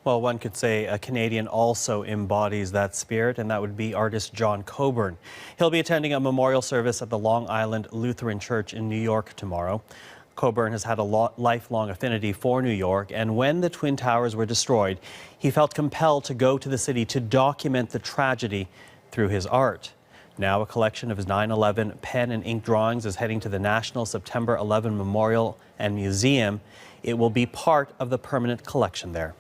Well, one could say a Canadian also embodies that spirit, and that would be artist John Coburn. He'll be attending a memorial service at the Long Island Lutheran Church in New York tomorrow. Coburn has had a lifelong affinity for New York, and when the Twin Towers were destroyed, he felt compelled to go to the city to document the tragedy through his art. Now a collection of his 9/11 pen and ink drawings is heading to the National September 11 Memorial and Museum. It will be part of the permanent collection there.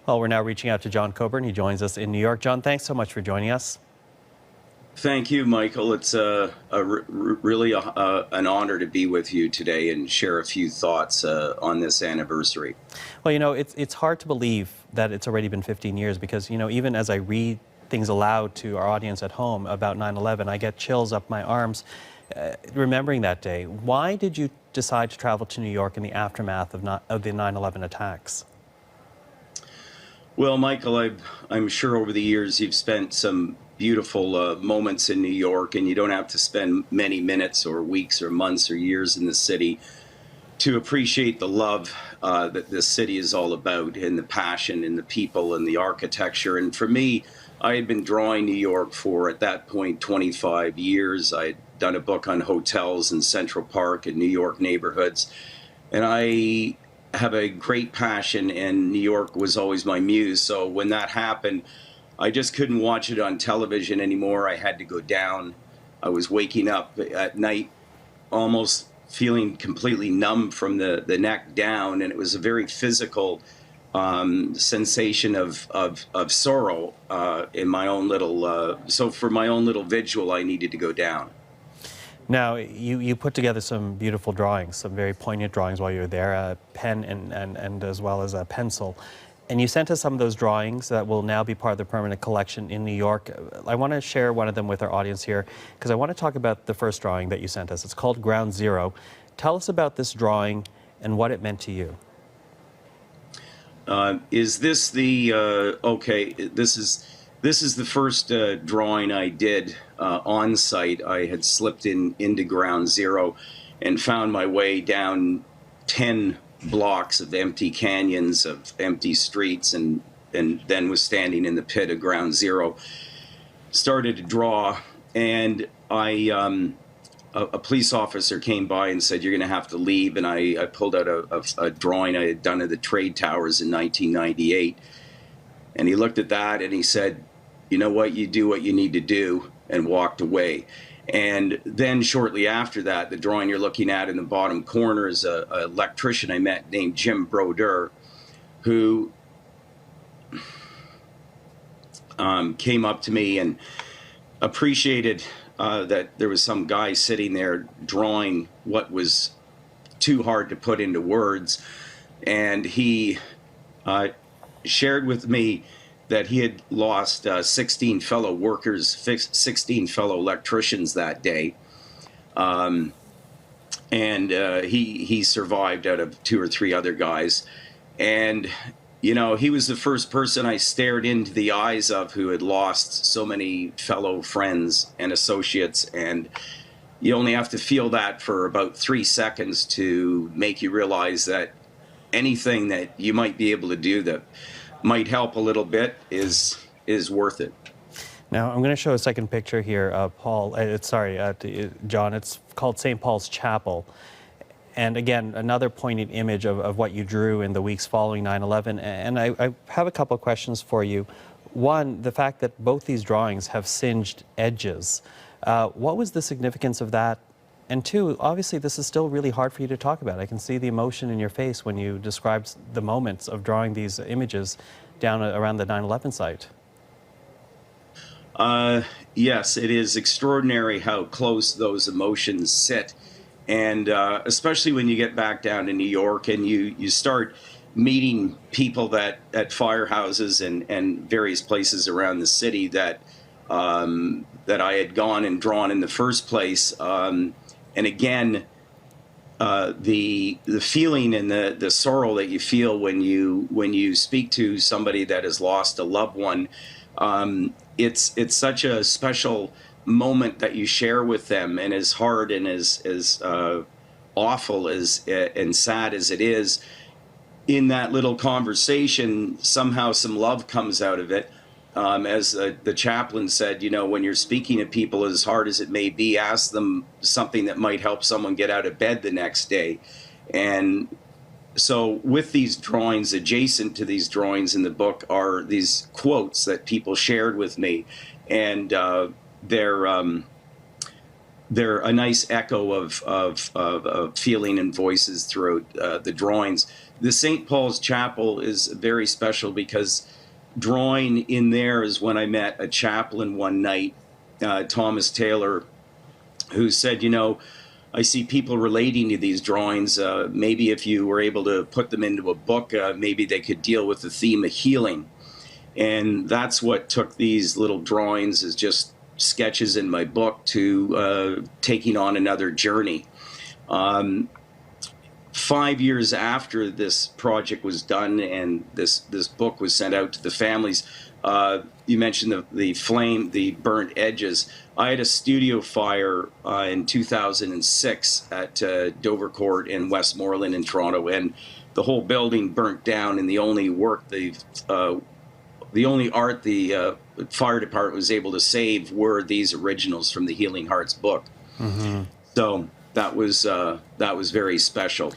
Well, we're now reaching out to John Coburn. He joins us in New York. John, thanks so much for joining us. Thank you, Michael. It's really an honor to be with you today and share a few thoughts on this anniversary. Well, it's hard to believe that it's already been 15 years because, even as I read things aloud to our audience at home about 9/11, I get chills up my arms remembering that day. Why did you decide to travel to New York in the aftermath of the 9/11 attacks? Well, Michael, I'm sure over the years you've spent some beautiful moments in New York, and you don't have to spend many minutes or weeks or months or years in the city to appreciate the love that this city is all about, and the passion and the people and the architecture. And for me, I had been drawing New York for, at that point, 25 years. I had done a book on hotels in Central Park and New York neighborhoods, and I have a great passion, and New York was always my muse. So when that happened, I just couldn't watch it on television anymore. I had to go down. I was waking up at night almost feeling completely numb from the neck down, and it was a very physical sensation of sorrow in my own little, so for my own little vigil, I needed to go down. Now, you put together some beautiful drawings, some very poignant drawings while you were there, a pen and as well as a pencil. And you sent us some of those drawings that will now be part of the permanent collection in New York. I want to share one of them with our audience here because I want to talk about the first drawing that you sent us. It's called Ground Zero. Tell us about this drawing and what it meant to you. Is this the, okay, this is the first drawing I did on site. I had slipped into Ground Zero and found my way down 10 blocks of empty canyons, of empty streets, and then was standing in the pit of Ground Zero. Started to draw, and a police officer came by and said, "You're going to have to leave." And I pulled out a drawing I had done of the trade towers in 1998. And he looked at that and he said, "You know what, you do what you need to do," and walked away. And then shortly after that, the drawing you're looking at in the bottom corner is an electrician I met named Jim Brodeur, who came up to me and appreciated that there was some guy sitting there drawing what was too hard to put into words. And he shared with me that he had lost 16 fellow workers, 16 fellow electricians that day. And he survived out of 2 or 3 other guys. And, he was the first person I stared into the eyes of who had lost so many fellow friends and associates. And you only have to feel that for about 3 seconds to make you realize that anything that you might be able to do that might help a little bit is worth it. Now, I'm going to show a second picture here, John. It's called St. Paul's Chapel. And again, another poignant image of what you drew in the weeks following 9/11. And I have a couple of questions for you. One, the fact that both these drawings have singed edges. What was the significance of that? And two, obviously this is still really hard for you to talk about. I can see the emotion in your face when you described the moments of drawing these images down around the 9/11 site. Yes, it is extraordinary how close those emotions sit. And especially when you get back down to New York and you start meeting people that at firehouses and various places around the city that I had gone and drawn in the first place. And again, the feeling and the sorrow that you feel when you speak to somebody that has lost a loved one, it's such a special moment that you share with them. And as hard and as awful as and sad as it is, in that little conversation, somehow some love comes out of it. As the chaplain said, you know, when you're speaking to people, as hard as it may be, ask them something that might help someone get out of bed the next day. And so with these drawings, adjacent to these drawings in the book are these quotes that people shared with me. And they're a nice echo of feeling and voices throughout the drawings. The St. Paul's Chapel is very special because drawing in there is when I met a chaplain one night, Thomas Taylor, who said, you know, I see people relating to these drawings. Maybe if you were able to put them into a book, maybe they could deal with the theme of healing. And that's what took these little drawings as just sketches in my book to taking on another journey. 5 years after this project was done and this book was sent out to the families, you mentioned the burnt edges. I had a studio fire in 2006 at Dovercourt in Westmoreland in Toronto, and the whole building burnt down, and the only art the fire department was able to save were these originals from the Healing Hearts book. Mm-hmm. So that was very special.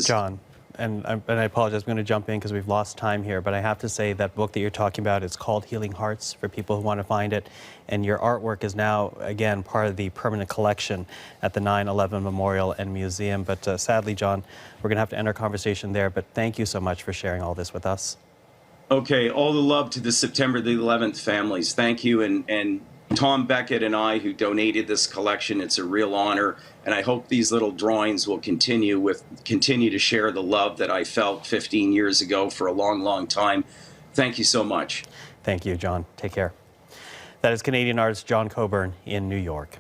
John, and I apologize, I'm going to jump in because we've lost time here, but I have to say that book that you're talking about is called Healing Hearts for people who want to find it, and your artwork is now, again, part of the permanent collection at the 9/11 Memorial and Museum. But sadly, John, we're going to have to end our conversation there, but thank you so much for sharing all this with us. Okay, all the love to the September the 11th families. Thank you, and Tom Beckett and I, who donated this collection, it's a real honor, and I hope these little drawings will continue to share the love that I felt 15 years ago for a long, long time. Thank you so much. Thank you, John. Take care. That is Canadian artist John Coburn in New York.